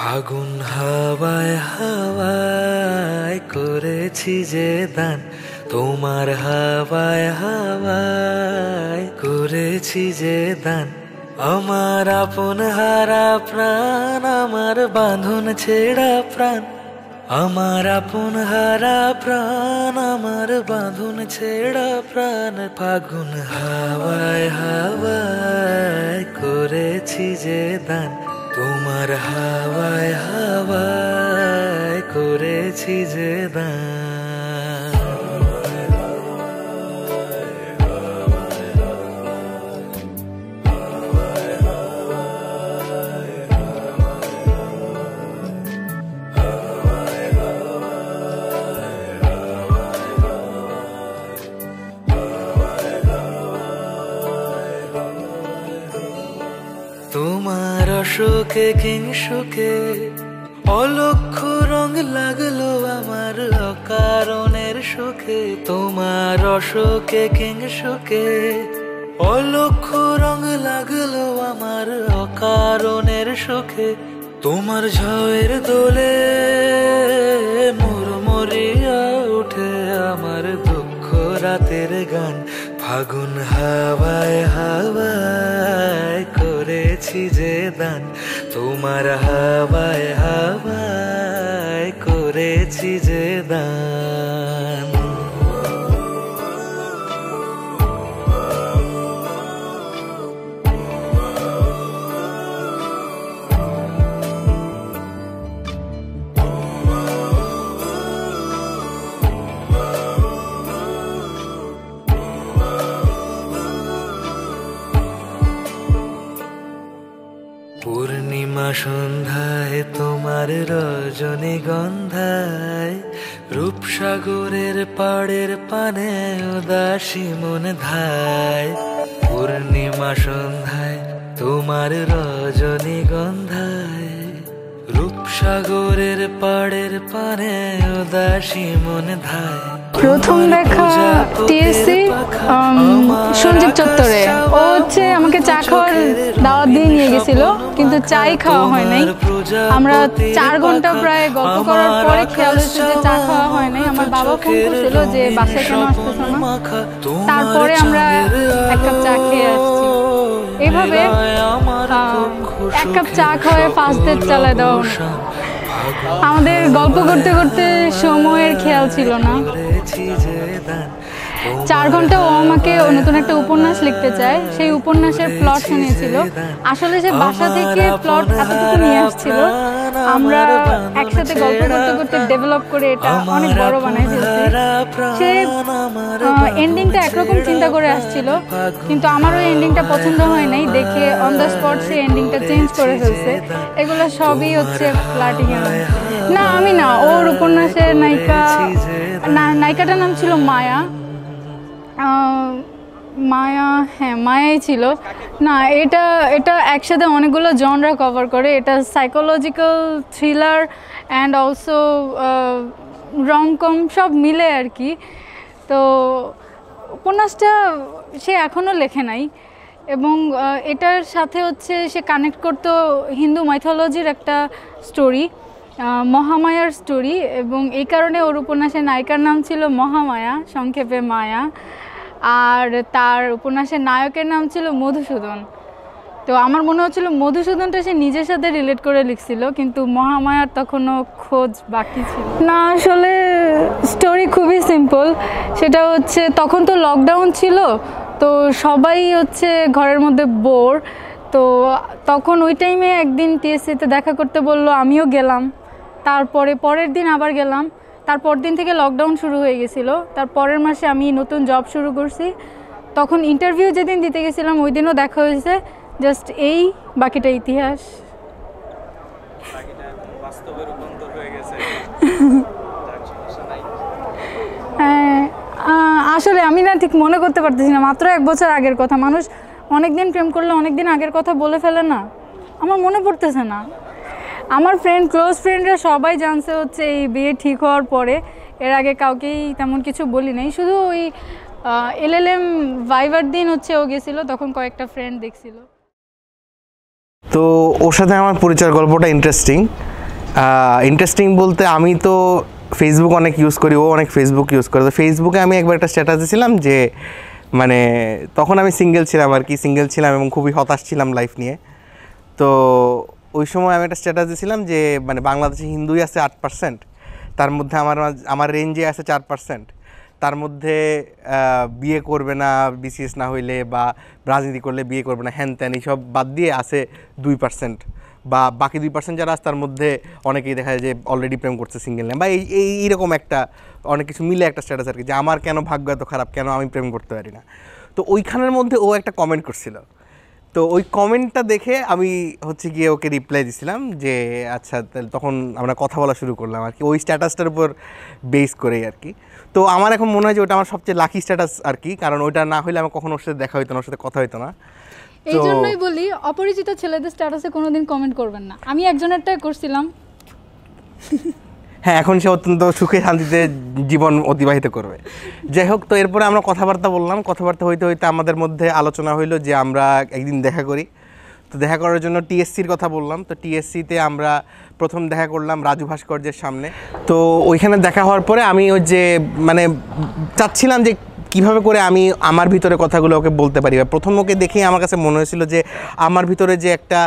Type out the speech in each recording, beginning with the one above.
ফাগুন হাওয়ায় হাওয়ায় করেছি যে দান, তোমার হাওয়ায় হাওয়ায় করেছি যে দান। আমার আপন হারা প্রাণ, আমার বাঁধন ছেঁড়া প্রাণ, আমার আপন হারা প্রাণ, আমার বাঁধন ছেঁড়া প্রাণ। ফাগুন হাওয়ায় হাওয়ায় করেছি যে দান, তোমার হাওয়ায় হাওয়ায় করেছি যে দান। তোমার অশোকে কিংসুকে অলক্ষ রং লাগলো আমার অকারণের সুখে। তোমার অশোকে কিংসুকে অলক্ষ রং লাগলো আমার অকারণের সুখে। তোমার ঝড়ের দোলে মুড়মুড়িয়া উঠে আমার দুঃখ রাতের গান। ফাগুন হাওয়ায় হাওয়ায় করেছি যে দান, তোমার হাওয়ায় হাওয়ায় করেছি যে দান। পূর্ণিমা সন্ধ্যায় তোমার রজনীগন্ধায়, রূপসাগরের পাড়ের পানে উদাসী মন ধায়। পূর্ণিমা সন্ধ্যায় তোমার রজনীগন্ধায়, রূপসাগরের পাড়ের পানে উদাসী মন ধায়। প্রথম দেখা টিএসসি সঞ্জীব চত্বরে। ও হচ্ছে আমাকে চা খাওয়ার দাওয়াত দিয়ে নিয়ে গেছিল, কিন্তু চাই খাওয়া হয় নাই। আমরা 4 ঘন্টা প্রায় গল্প করার পরে খেয়াল হচ্ছে যে চা খাওয়া হয় নাই। আমার বাবা ফোন করছিল যে বাসায় কেন আসতেছ না। তারপরে আমরা 1 কাপ চা খেয়ে আসছি। এইভাবে 1 কাপ চা খাওয়ায় ফার্স্ট ডেট চালায় দেওয়া। আমাদের গল্প করতে করতে সময়ের খেয়াল ছিল না। 4 ঘন্টা ও আমাকে নতুন একটা উপন্যাস লিখতে চায়, সেই উপন্যাসের প্লট শুনিয়েছিল। আসলে সে বাসা থেকে প্লট এতটুকু নিয়ে আসছিল, আমরা একসাথে গল্প করতে করতে ডেভেলপ করে এটা অনেক বড় বানাই ফেলছি। সে এন্ডিংটা একরকম চিন্তা করে আসছিল, কিন্তু আমার ওই এন্ডিংটা পছন্দ হয় নাই দেখে অন দ্য স্পট সে এন্ডিংটা চেঞ্জ করে ফেলছে। এগুলো সবই হচ্ছে ফ্লার্টিং এর। না আমি না, ওর উপন্যাসের নায়িকাটার নাম ছিল মায়া। মায়া, হ্যাঁ মায়াই ছিল। না এটা একসাথে অনেকগুলো জনরা কভার করে। এটা psychological thriller and also romcom সব মিলে আর কি। তো উপন্যাসটা সে এখনও লেখে নাই, এবং এটার সাথে হচ্ছে সে কানেক্ট করতো হিন্দু মাইথোলজির একটা স্টোরি, মহামায়ার স্টোরি, এবং এই কারণে ওর উপন্যাসের নায়িকার নাম ছিল মহামায়া, সংক্ষেপে মায়া। আর তার উপন্যাসের নায়কের নাম ছিল মধুসূদন। তো আমার মনে হচ্ছিল মধুসূদনটা সে নিজের সাথে রিলেট করে লিখছিল, কিন্তু মহামায়ার তখনও খোঁজ বাকি ছিল না। আসলে স্টোরি খুবই সিম্পল। সেটা হচ্ছে তখন তো লকডাউন ছিল, তো সবাই হচ্ছে ঘরের মধ্যে বোর। তো তখন ওই টাইমে একদিন টিএসসিতে দেখা করতে বললো, আমিও গেলাম। তারপরে পরের দিন আবার গেলাম। তারপর দিন থেকে লকডাউন শুরু হয়ে গেছিলো। তার পরের মাসে আমি নতুন জব শুরু করছি। তখন ইন্টারভিউ যেদিন দিতে গেছিলাম ওই দিনও দেখা হয়েছে। জাস্ট এই, বাকিটা ইতিহাস। হ্যাঁ, আসলে আমি না ঠিক মনে করতে পারতেছি না, মাত্র 1 বছর আগের কথা। মানুষ অনেকদিন প্রেম করলে অনেকদিন আগের কথা বলে ফেলে না, আমার মনে পড়তেছে না। আমার ক্লোজ ফ্রেন্ডরা সবাই জানছে হচ্ছে এই বিয়ে ঠিক হওয়ার পরে। এর আগে কাউকেই তেমন কিছু বলি নাই, শুধু ওই এলএলএম ভাইবার দিন হচ্ছে ও গেছিল, তখন কয়েকটা ফ্রেন্ড দেখছিল। তো ওর সাথে আমার পরিচয়ের গল্পটা ইন্টারেস্টিং। ইন্টারেস্টিং বলতে আমি তো ফেসবুক অনেক ইউজ করি, ও অনেক ফেসবুক ইউজ করে। তো ফেসবুকে আমি একবার একটা স্ট্যাটাস দিয়েছিলাম যে মানে তখন আমি সিঙ্গেল ছিলাম আর কি, সিঙ্গেল ছিলাম এবং খুবই হতাশ ছিলাম লাইফ নিয়ে। তো ওই সময় আমি একটা স্ট্যাটাস দিয়েছিলাম যে মানে বাংলাদেশে হিন্দুই আছে 8%, তার মধ্যে আমার রেঞ্জে আছে 4%, তার মধ্যে বিয়ে করবে না বিসিএস না হইলে বা রাজনীতি করলে বিয়ে করবে না হ্যান ত্যান এইসব বাদ দিয়ে আছে 2%, বা বাকি 2% যারা আছে তার মধ্যে অনেকেই দেখা যায় যে অলরেডি প্রেম করছে সিঙ্গেল নেই, বা এইরকম একটা অনেক কিছু মিলে একটা স্ট্যাটাস আর কি, যে আমার কেন ভাগ্য এত খারাপ, কেন আমি প্রেম করতে পারি না। তো ওইখানের মধ্যে ও একটা কমেন্ট করছিল। তো ওই কমেন্টটা দেখে আমি হচ্ছে গিয়ে ওকে রিপ্লাই দিছিলাম যে আচ্ছা, তাহলে তখন আমরা কথা বলা শুরু করলাম আর কি, ওই স্ট্যাটাসটার উপর বেস করেই আর কি। তো আমার এখন মনে হয় যে ওটা আমার সবচেয়ে লাকি স্ট্যাটাস আর কি, কারণ ওইটা না হলে আমার কখনো ওর সাথে দেখা হইতো না, ওর সাথে কথা হইতো না। এই জন্যই বলি অপরিচিত ছেলেদের স্ট্যাটাসে কোনোদিন কমেন্ট করবেন না। আমি একজনেরটাই করছিলাম। হ্যাঁ, এখন সে অত্যন্ত সুখে শান্তিতে জীবন অতিবাহিত করবে। যাই হোক, তো এরপরে আমরা কথাবার্তা বললাম, কথাবার্তা হইতে হইতে আমাদের মধ্যে আলোচনা হইলো যে আমরা একদিন দেখা করি। তো দেখা করার জন্য টিএসসির কথা বললাম। তো টিএসসিতে আমরা প্রথম দেখা করলাম রাজু ভাস্কর্যের সামনে। তো ওইখানে দেখা হওয়ার পরে আমি ওই যে মানে চাচ্ছিলাম যে কীভাবে করে আমি আমার ভিতরে কথাগুলো ওকে বলতে পারি। প্রথম ওকে দেখেই আমার কাছে মনে হয়েছিল যে আমার ভিতরে যে একটা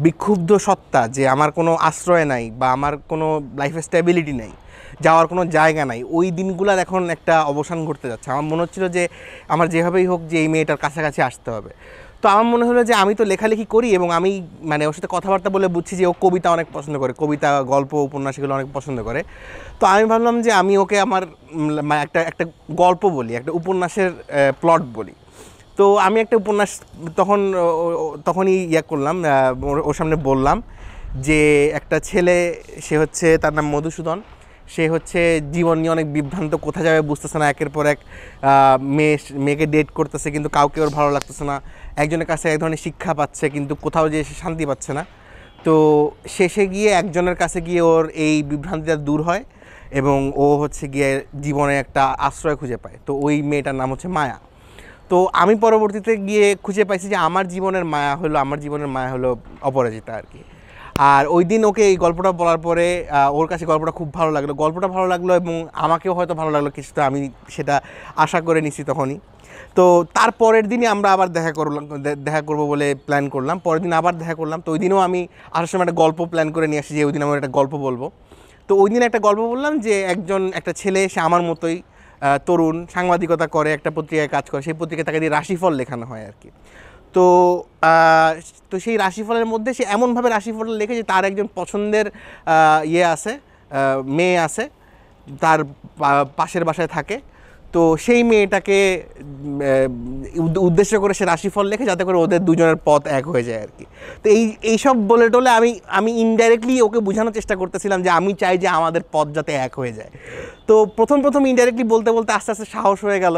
বিক্ষুব্ধ সত্তা, যে আমার কোনো আশ্রয় নাই বা আমার কোনো লাইফে স্টেবিলিটি নেই, যাওয়ার কোনো জায়গা নাই, ওই দিনগুলোর এখন একটা অবসান ঘটতে যাচ্ছে। আমার মনে হচ্ছিলো যে আমার যেভাবেই হোক যে এই মেয়েটার কাছাকাছি আসতে হবে। তো আমার মনে হলো যে আমি তো লেখালেখি করি এবং আমি মানে ওর সাথে কথাবার্তা বলে বুঝছি যে ও কবিতা অনেক পছন্দ করে, কবিতা, গল্প, উপন্যাস এগুলো অনেক পছন্দ করে। তো আমি ভাবলাম যে আমি ওকে আমার একটা গল্প বলি, একটা উপন্যাসের প্লট বলি। তো আমি একটা উপন্যাস তখনই করলাম, ওর সামনে বললাম যে একটা ছেলে, সে হচ্ছে, তার নাম মধুসূদন, সে হচ্ছে জীবন নিয়ে অনেক বিভ্রান্ত, কোথায় যাবে বুঝতেছে না, একের পর এক মেয়েকে ডেট করতেছে কিন্তু কাউকে ওর ভালো লাগতেছে না, একজনের কাছে এক ধরনের শিক্ষা পাচ্ছে কিন্তু কোথাও যে সে শান্তি পাচ্ছে না। তো শেষে গিয়ে একজনের কাছে গিয়ে ওর এই বিভ্রান্তিটা দূর হয় এবং ও হচ্ছে গিয়ে জীবনে একটা আশ্রয় খুঁজে পায়। তো ওই মেয়েটার নাম হচ্ছে মায়া। তো আমি পরবর্তীতে গিয়ে খুঁজে পাইছি যে আমার জীবনের মায়া হলো অপরাজিতা আর কি। আর ওই দিন ওকে এই গল্পটা বলার পরে ওর কাছে গল্পটা খুব ভালো লাগলো এবং আমাকেও হয়তো ভালো লাগলো কিছুটা, আমি সেটা আশা করে নিছি তখনই। তো তার পরের দিনই আমরা আবার দেখা করবো বলে প্ল্যান করলাম, পরের দিন আবার দেখা করলাম। তো ওই দিনও আমি আসার সময় একটা গল্প প্ল্যান করে নিয়ে আসি যে ওই দিন আমার একটা গল্প বলবো। তো ওই দিন একটা গল্প বললাম যে একটা ছেলে, সে আমার মতোই তরুণ, সাংবাদিকতা করে, একটা পত্রিকায় কাজ করে, সেই পত্রিকায় তাকে দিয়ে রাশিফল লেখানো হয় আর কি। তো সেই রাশিফলের মধ্যে সে এমনভাবে রাশিফল লেখে যে তার একজন পছন্দের মেয়ে আছে, তার পাশের বাসায় থাকে। তো সেই মেয়েটাকে উদ্দেশ্য করে সে রাশিফল লেখে যাতে করে ওদের দুজনের পথ এক হয়ে যায় আর কি। তো এইসব বলে টলে আমি ইনডাইরেক্টলি ওকে বোঝানোর চেষ্টা করতেছিলাম যে আমি চাই যে আমাদের পথ যাতে এক হয়ে যায়। তো প্রথম ইনডাইরেক্টলি বলতে আস্তে আস্তে সাহস হয়ে গেল,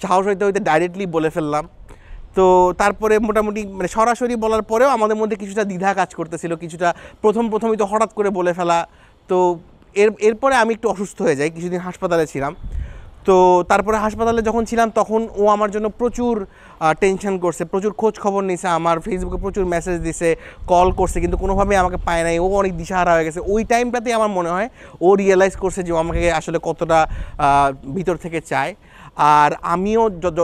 সাহস হইতে ডাইরেক্টলি বলে ফেললাম। তো তারপরে মোটামুটি মানে সরাসরি বলার পরেও আমাদের মধ্যে কিছুটা দ্বিধা কাজ করতেছিল, কিছুটা প্রথমই তো হঠাৎ করে বলে ফেলা। তো এরপরে আমি একটু অসুস্থ হয়ে যাই, কিছুদিন হাসপাতালে ছিলাম। তো তারপরে হাসপাতালে যখন ছিলাম তখন ও আমার জন্য প্রচুর টেনশন করছে, প্রচুর খোঁজ খবর নিছে, আমার ফেসবুকে প্রচুর মেসেজ দিছে, কল করছে, কিন্তু কোনোভাবেই আমাকে পায় নাই। ও অনেক দিশাহারা হয়ে গেছে। ওই টাইমটাতেই আমার মনে হয় ও রিয়েলাইজ করছে যে ও আমাকে আসলে কতটা ভিতর থেকে চায়। আর আমিও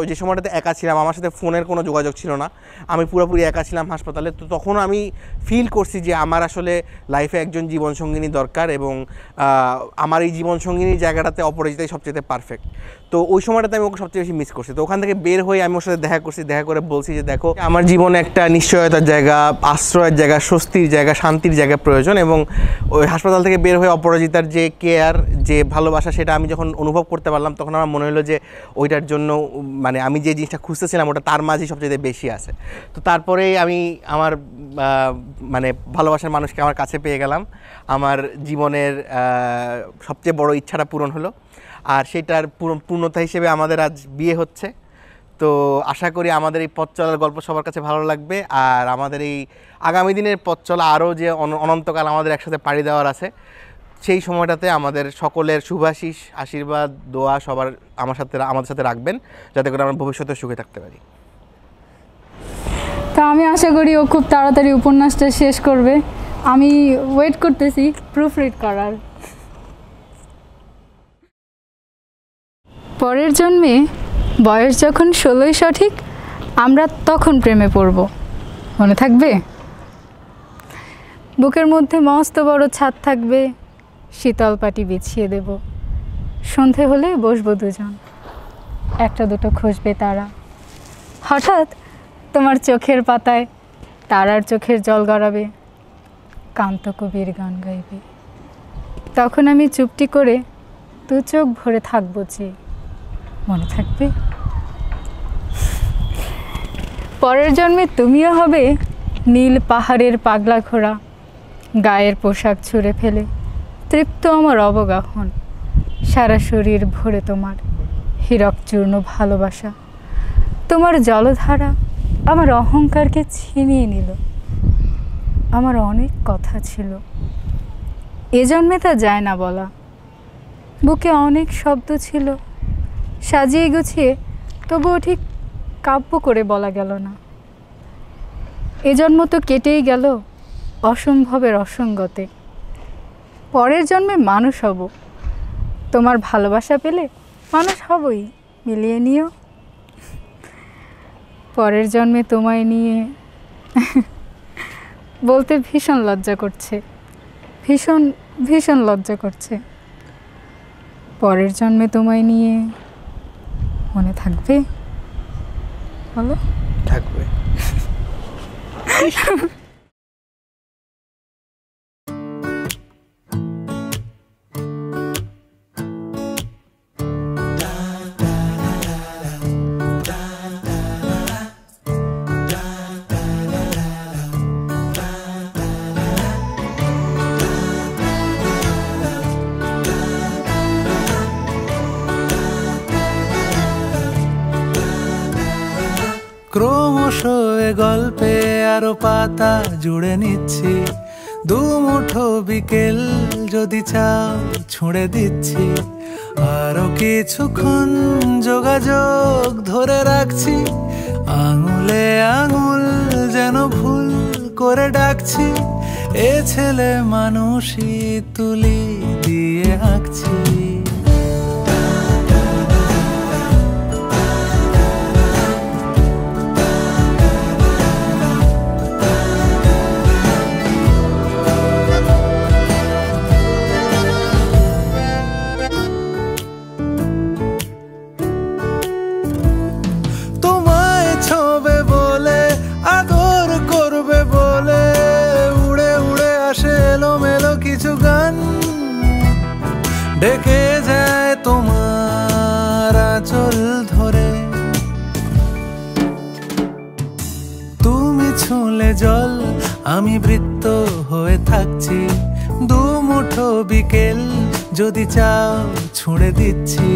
যে সময়টাতে একা ছিলাম, আমার সাথে ফোনের কোনো যোগাযোগ ছিল না, আমি পুরোপুরি একা ছিলাম হাসপাতালে। তো তখন আমি ফিল করছি যে আমার আসলে লাইফে একজন জীবনসঙ্গিনী দরকার এবং আমার এই জীবনসঙ্গিনীর জায়গাটাতে অপরাজিতাই সবচেয়ে পারফেক্ট। তো ওই সময়টাতে আমি ওকে সবচেয়ে বেশি মিস করছি। তো ওখান থেকে বের হয়ে আমি ওর সাথে দেখা করছি, দেখা করে বলছি যে দেখো, আমার জীবনে একটা নিশ্চয়তার জায়গা, আশ্রয়ের জায়গা, স্বস্তির জায়গা, শান্তির জায়গা প্রয়োজন। এবং ওই হাসপাতাল থেকে বের হয়ে অপরাজিতার যে কেয়ার, যে ভালোবাসা, সেটা আমি যখন অনুভব করতে পারলাম তখন আমার মনে হলো যে ওইটার জন্য মানে আমি যে জিনিসটা খুঁজতেছিলাম ওটা তার মাঝেই সবচেয়ে বেশি আছে। তো তারপরেই আমি আমার মানে ভালোবাসার মানুষকে আমার কাছে পেয়ে গেলাম, আমার জীবনের সবচেয়ে বড় ইচ্ছাটা পূরণ হলো। আর সেটার পূর্ণতা হিসেবে আমাদের আজ বিয়ে হচ্ছে। তো আশা করি আমাদের এই পথ চলার গল্প সবার কাছে ভালো লাগবে। আর আমাদের এই আগামী দিনের পথ চলা আরও যে অনন্তকাল আমাদের একসাথে পাড়ি দেওয়ার আছে, সেই সময়টাতে আমাদের সকলের শুভাশিস, আশীর্বাদ, দোয়া সবার আমাদের সাথে রাখবেন, যাতে করে আমরা ভবিষ্যতে সুখে থাকতে পারি। তা আমি আশা করি ও খুব তাড়াতাড়ি উপন্যাসটা শেষ করবে। আমি ওয়েট করতেছি প্রুফ রিড করার। পরের জন্মে বয়স যখন 16ই সঠিক, আমরা তখন প্রেমে পড়ব, মনে থাকবে? বুকের মধ্যে মস্ত বড় ছাদ থাকবে, শীতল পাটি বিছিয়ে দেব, সন্ধে হলে বসবো দুজন, একটা দুটো খসবে তারা, হঠাৎ তোমার চোখের পাতায় তারার চোখের জল গড়াবে, কান্ত কবির গান গাইবে, তখন আমি চুপটি করে দু চোখ ভরে থাকবো যে, মনে থাকবে? পরের জন্মে তুমিও হবে নীল পাহাড়ের পাগলা ঘোড়া, গায়ের পোশাক ছুঁড়ে ফেলে তৃপ্ত আমার অবগাহন, সারা শরীর ভরে তোমার হীরক চূর্ণ ভালোবাসা, তোমার জলধারা আমার অহংকারকে ছিনিয়ে নিল। আমার অনেক কথা ছিল, এ জন্মে তা যায় না বলা, বুকে অনেক শব্দ ছিল, সাজিয়ে গুছিয়ে তবুও ঠিক কাব্য করে বলা গেল না। এ জন্ম তো কেটেই গেল অসম্ভবের অসঙ্গতে, পরের জন্মে মানুষ হব, তোমার ভালোবাসা পেলে মানুষ হবই, মিলিয়ে নিও। পরের জন্মে তোমায় নিয়ে বলতে ভীষণ লজ্জা করছে, ভীষণ ভীষণ লজ্জা করছে। পরের জন্মে তোমায় নিয়ে মনে থাকবে? বলো। থাকবে। ক্রমশ এ গল্পে আরো পাতা জুড়ে নিচ্ছি, দুমুঠো বিকেল যদি চাও ছুঁড়ে দিচ্ছি, আরো কিছুক্ষণ যোগাযোগ ধরে রাখছি, আঙুলে আঙুল যেন ভুল করে ডাকছি, এ ছেলে মানুষই তুলি দিয়ে আঁকছি। ডেকে যায় তোমার আঁচল ধরে, তুমি ছুঁলে জল আমি বৃত্ত হয়ে থাকছি, দুমুঠো বিকেল যদি চাও ছুঁড়ে দিচ্ছি।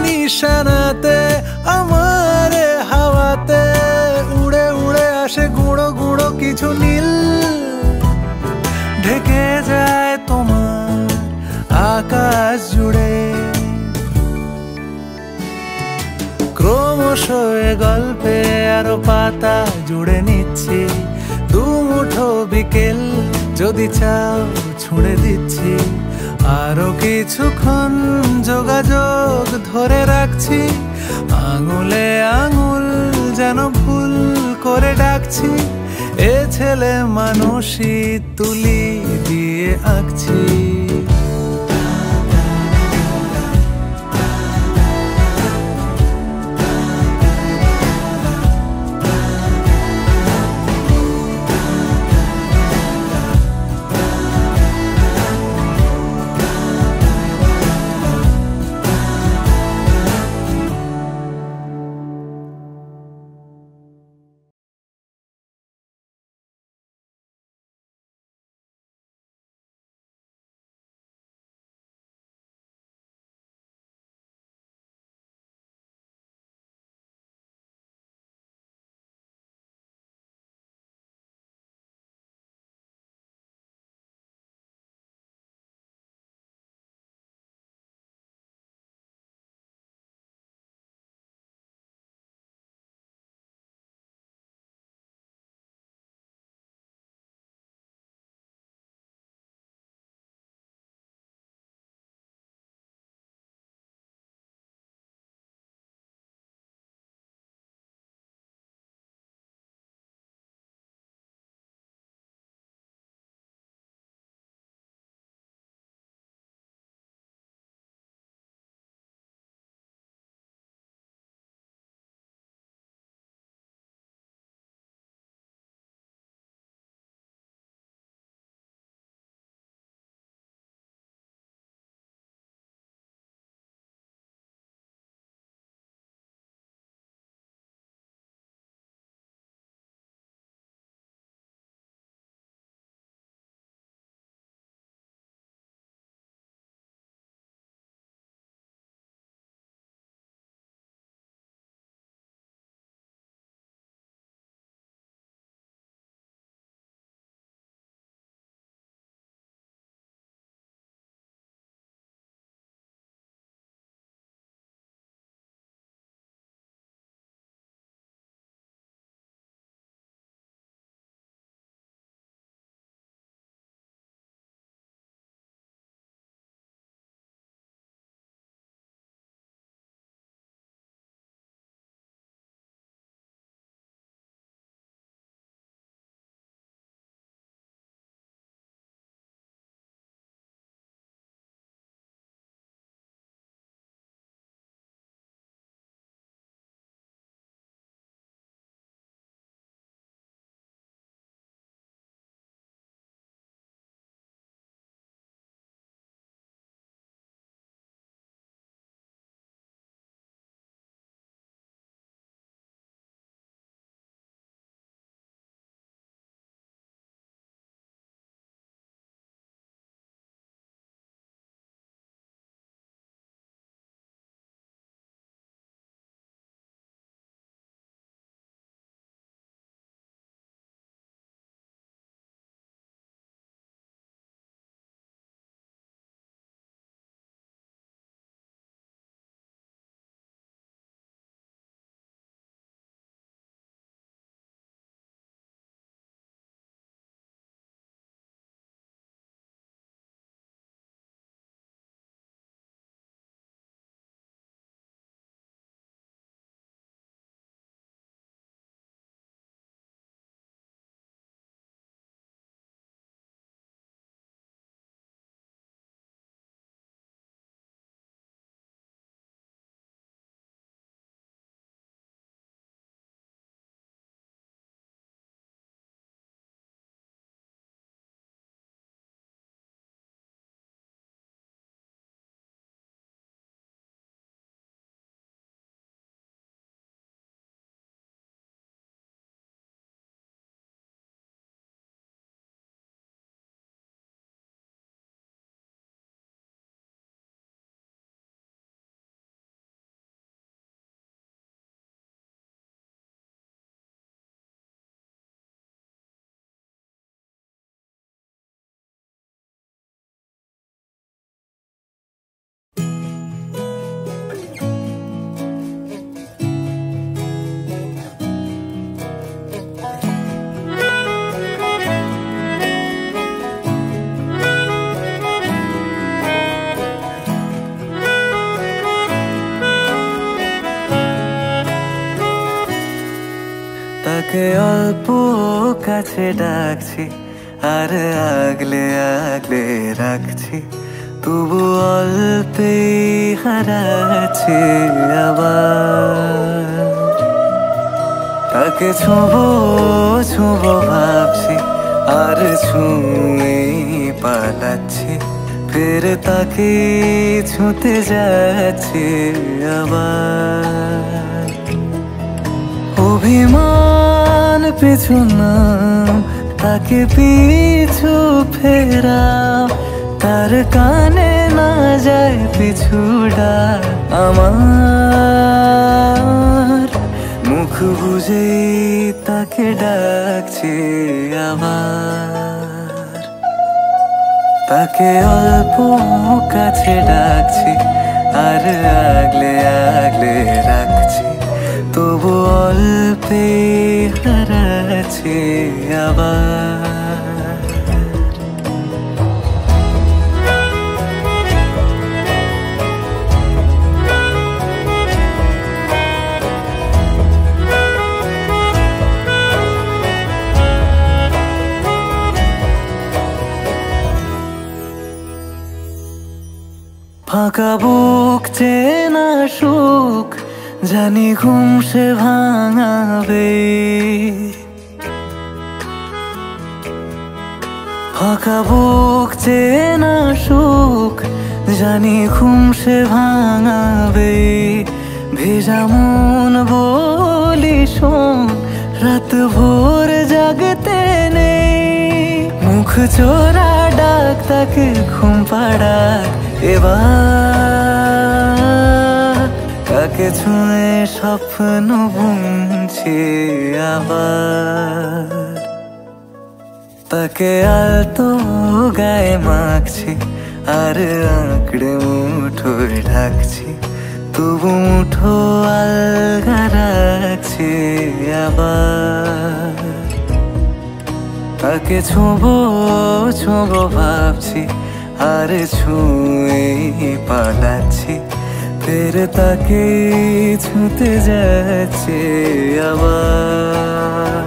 নিশানাতে আমার হাওয়াতে উড়ে উড়ে আসে গুঁড়ো গুঁড়ো কিছু নীল, ঢেকে যায় তোমার আকাশ জুড়ে। ক্রমশ এ গল্পে আরো পাতা জুড়ে নিচ্ছি, দুমুঠো বিকেল যদি চাও ছুঁড়ে দিচ্ছি, আরো কিছুক্ষণ যোগাযোগ ধরে রাখছি, আঙুলে আঙুল যেন ভুল করে ডাকছি, এ ছেলে মানুষই তুলি দিয়ে আঁকছি। তাকে অল্প কাছে ডাকছি আর আগলে আগলে রাখছি, তবু অল্পে হারাচ্ছি আবার। তাকে ছোঁবো ছোঁবো ভাবছি আর ছুঁয়ে পালাচ্ছি, ফের তাকে ছুঁতে যাচ্ছি আবার। অভিমান পিছু না, তাকে পিছু ফেরাও, তার কানে না যায় পিছুডা আমার। মুখ বুঝে তাকে ডাকছি আবার। তাকে অল্প কাছে ডাকছি আর আগলে আগলে রাখছি, তবু অল্পে হারাচ্ছি আবার। ফাঁকা বুক চেনা সুখ জানি ঘুম সে ভাঙাবে, ফাঁকা বুক চেনা সুখ জানি ঘুম সে ভাঙাবে। ভেজা মন বলি শোন, রাত ভোর জাগতে নেই, মুখ চোরা ডাক তাকে ঘুম পাড়াক এবার। তাকে ছুঁয়ে স্বপ্ন বুনছি আবার। তাকে আলতো গায়ে মাখছি আর আঁকড়ে মুঠোয় ঢাকছি, তবু মুঠো আলগা রাখছি আবার। তাকে ছোঁবো ছোঁবো ভাবছি আর ছুঁয়ে পালাচ্ছি, ফের তাকে ছুঁতে যাচ্ছে আবার।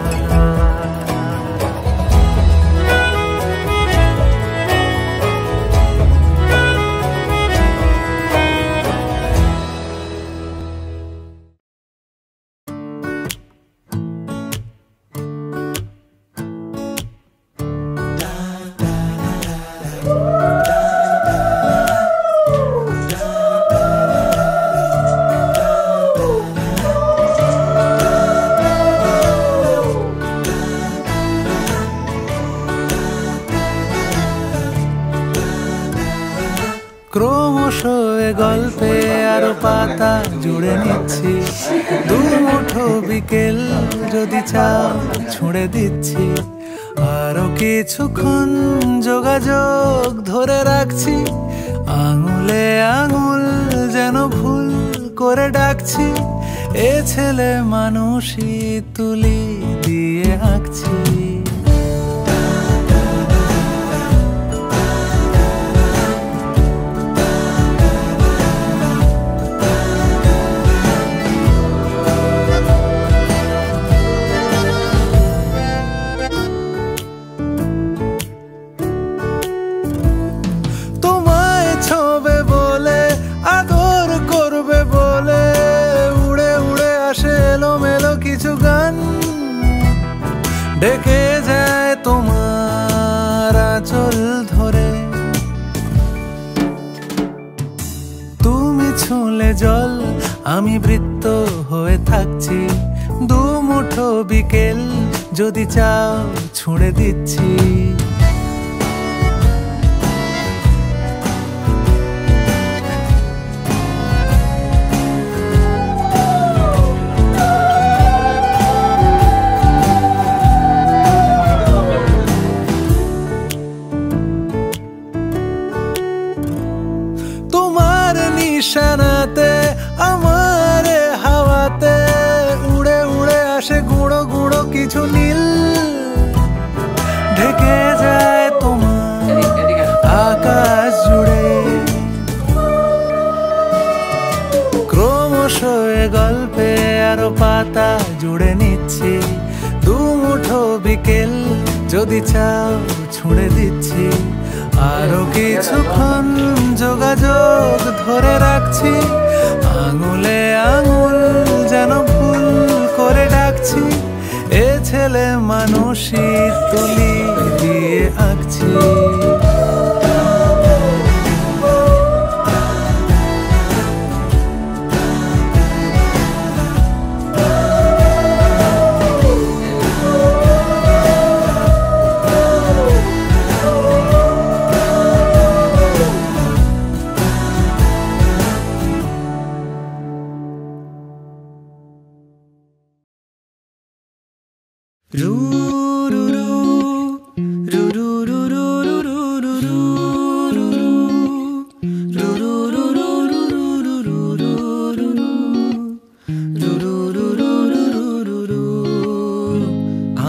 ক্রমশ এ গল্পে আরো পাতা জুড়ে নিচ্ছি, দু মুঠো বিকেল যদি চাও ছুঁড়ে দিচ্ছি। আরো কিছুক্ষণ যোগাযোগ ধরে রাখছি, আঙুলে আঙুল যেন ভুল করে ডাকছি। এ ছেলে মানুষই তুলি দিয়ে আঁকছি। ডেকে যায় তোমার আঁচল ধরে, তুমি ছুঁলে জল আমি বৃত্ত হয়ে থাকছি। দু মুঠো বিকেল যদি চাও ছুঁড়ে দিচ্ছি। নিশানাতে আমার হাওয়াতে উড়ে উড়ে আসে গুঁড়ো গুঁড়ো কিছু নীল, ঢেকে যায় তোমার আকাশ জুড়ে। ক্রমশ এ গল্পে আরো পাতা জুড়ে নিচ্ছি, বিকেল যদি চাও ছুঁড়ে দিচ্ছি, আরো কিছুক্ষণ যোগাযোগ ধরে রাখছি, আঙুলে আঙুল যেন ভুল করে ডাকছি, এ ছেলে মানুষই তুলি দিয়ে আঁকছি।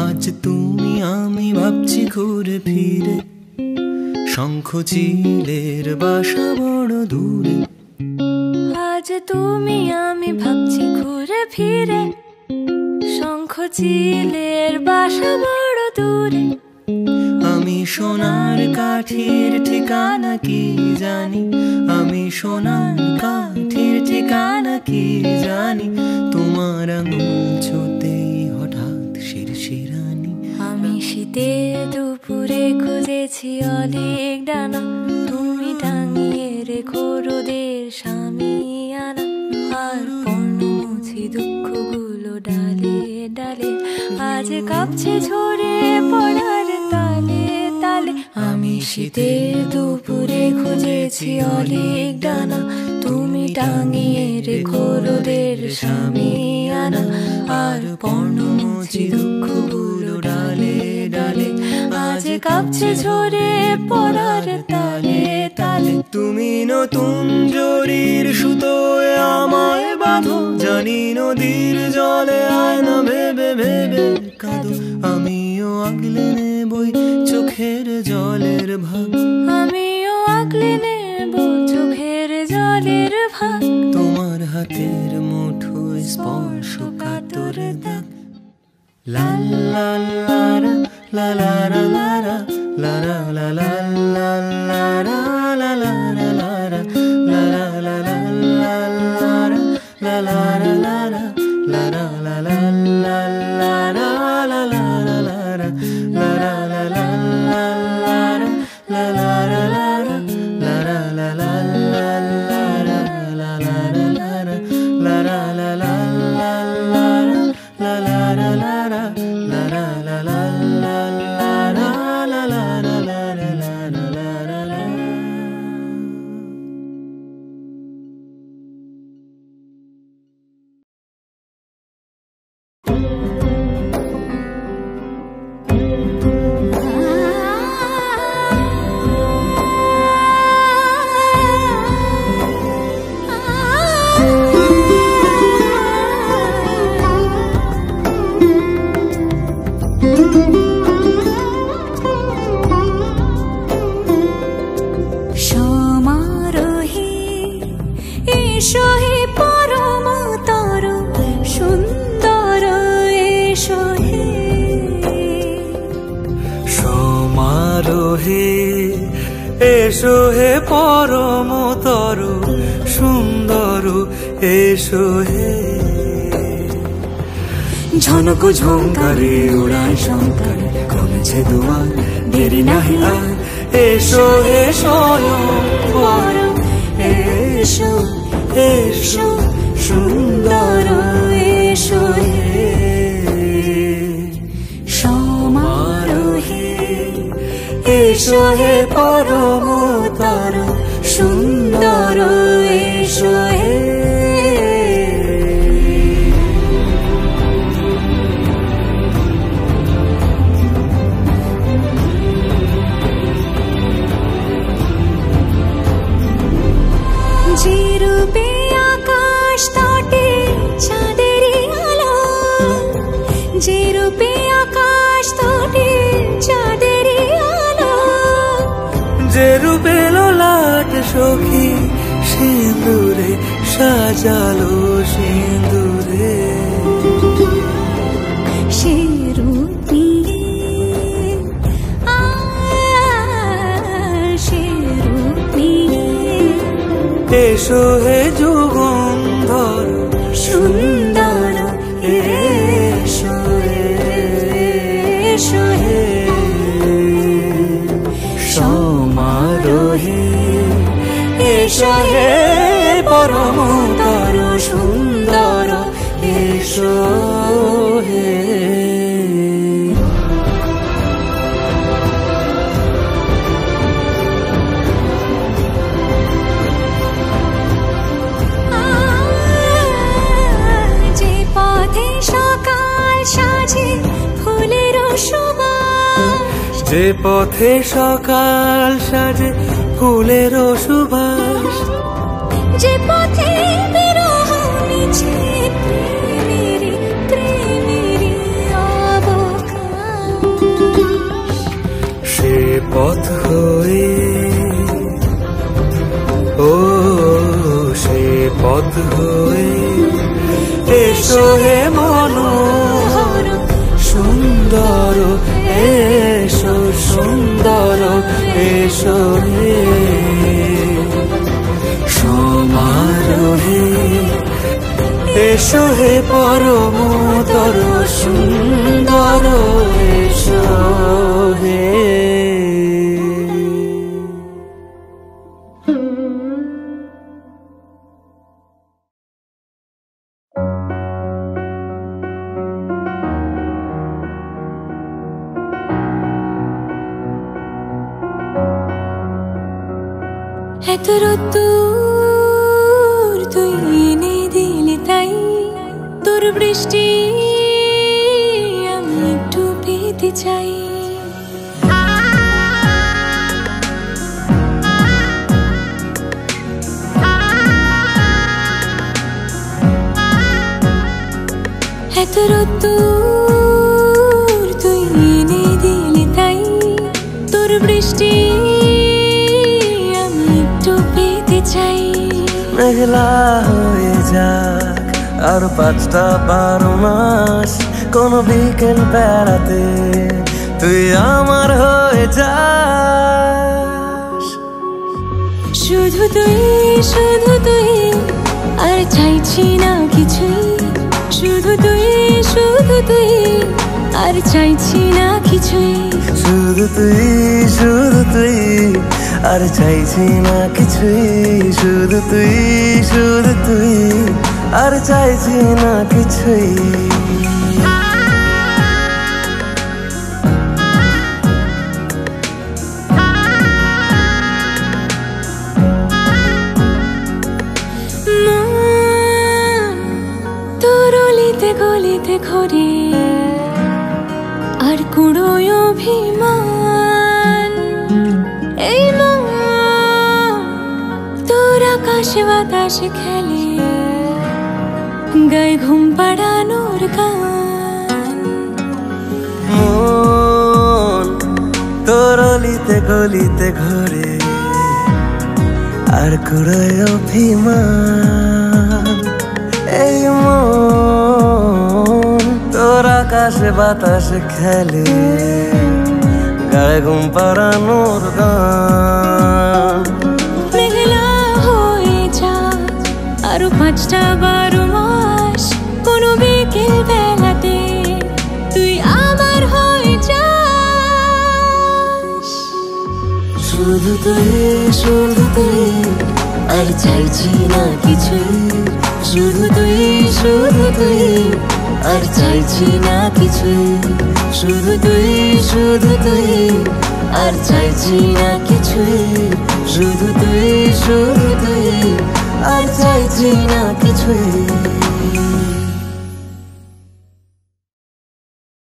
আজ তুমি আমি ভাবছি ঘুরে ফিরে, শঙ্খ চিলের বাসা বড় দূরে। আজ তুমি আমি ভাবছি ঘুরে ফিরে, শঙ্খ চিলের বাসা বড় দূরে। আমি সোনার কাঠির ঠিকানা কি জানি, আমি সোনার কাঠির ঠিকানা কি জানি, তোমার আঙুল ছুতেই হঠাৎ শিরশিরানি। আমি শীতে দুপুরে খুঁজেছি অনেক ডানা, তুমি টাঙিয়ে রেখো রোদের শামিয়ানা। আর পর্ণ মুছি দুঃখগুলো ডালে ডালে, আজ কাঁপছে ঝরে পড়ার তালে তালে। আমি শীতে দুপুরে খুঁজেছি অনেক ডানা, তুমি টাঙিয়ে রেখো রোদের শামিয়ানা। আর পর্ণ মুছি দুঃখগুলো ডালে ডালে, আজ কাঁপছে ঝরে পড়ার তালে তালে। তুমি নতুন জরির সুতোয় আমায় বাঁধো, জানি নদীর জলে আয়না ভেবে ভেবে কাঁদো। আমিও আগলে নেবই চোখের জলের ভাগ, আমিও আগলে নেব চোখের জলের ভাগ। তোমার হাতের মুঠোয় স্পর্শ কাতর দাগ। লা লা লা রা, লা লা রা লা রা, লা রা লা লা লা লা রা, লা লা রা লা রা, লা লা লা লা লা লা রা, লা লা রা লা রা, লা রা লা লা লা লা রা, লা লা রা লা রা, লা রা লা লা লা লা রা, লা লা রা লা রা, লা রা লা লা লা লা রা, লা লা রা লা রা, লা রা লা লা লা লা রা, লা লা রা লা রা, লা রা লা লা লা লা রা, লা লা রা লা রা, লা লা রা লা। সমারোহে এসো হে পরম তর সুন্দর, এসো হে। সমারোহে এসো হে পরমতর সুন্দর, এসো হে। ঝনক ঝঙ্কারে উড়ায় শঙ্কর, কমেছে দুয়ার দেরি নাহি আর। এসো হে স্বয়ং পরম, এসো এসো সুন্দর, এসো হে। সমারোহে এসো হে পরমতর সুন্দর, এসো হে। যে রূপে আকাশ তটে চাঁদেরই আলো, যে রূপে আকাশ তটে চাঁদেরই আলো। যে রূপে ললাট সখী সিঁদুরে সাজালো সিঁদুরে, সে রূপ এসো হে। যে পথে সকাল সাজে ফুলের সুবাস, যে পথে সকাল সাজে ফুলের সুবাস, যে পথে বিরহ মিছে প্রেমেরই প্রেমেরই অবকাশ, সে পথ হয়ে ও সে পথ হয়ে এসো হে মনোহর সুন্দর, এসো সুন্দর এসো হে। সমারোহে এসো হে পরমতর সুন্দর এসো হে। এত রোদ্দুর তুই এনে দিলি তাই, তোর বৃষ্টি আমি একটু পেতে চাই। এত রোদ্দুর তুই এনে দিলি তাই, তোর বৃষ্টি মেঘলা হয়ে যাক আর 5টা 12 মাস, কোন বিকেল বেড়াতে তুই আমার হয়ে যাস। শুধু তুই আর চাইছি না কিছুই, শুধু তুই আর চাইছি না কিছুই, শুধু তুই আর চাইছি না কিছুই, শুধু তুই আর চাইছি না কিছুই। তোর অলিতে গলিতে ঘরে আর কুড়োয় অভিমান, এই মন তোর আকাশে বাতাসে খেলে গায়ে ঘুম পাড়ানোর গান। মন তোর অলিতে গলিতে ঘরে আর কুড়োয় অভিমান, এই মন তোর আকাশে বাতাসে খেলে গায়ে ঘুম পাড়ানোর গান। মেঘলা হয়ে যা আরো 5টা 12 মাস, কোনো বিকেল বেলাতে তুই আমার হয়ে যাস। শুধু তুই আর চাইছি না কিছুই, শুধু তুই আর চাইছি না কিছুই, শুধু তুই আর চাইছি না কিছুই, শুধু তুই আর চাইছি না কিছুই।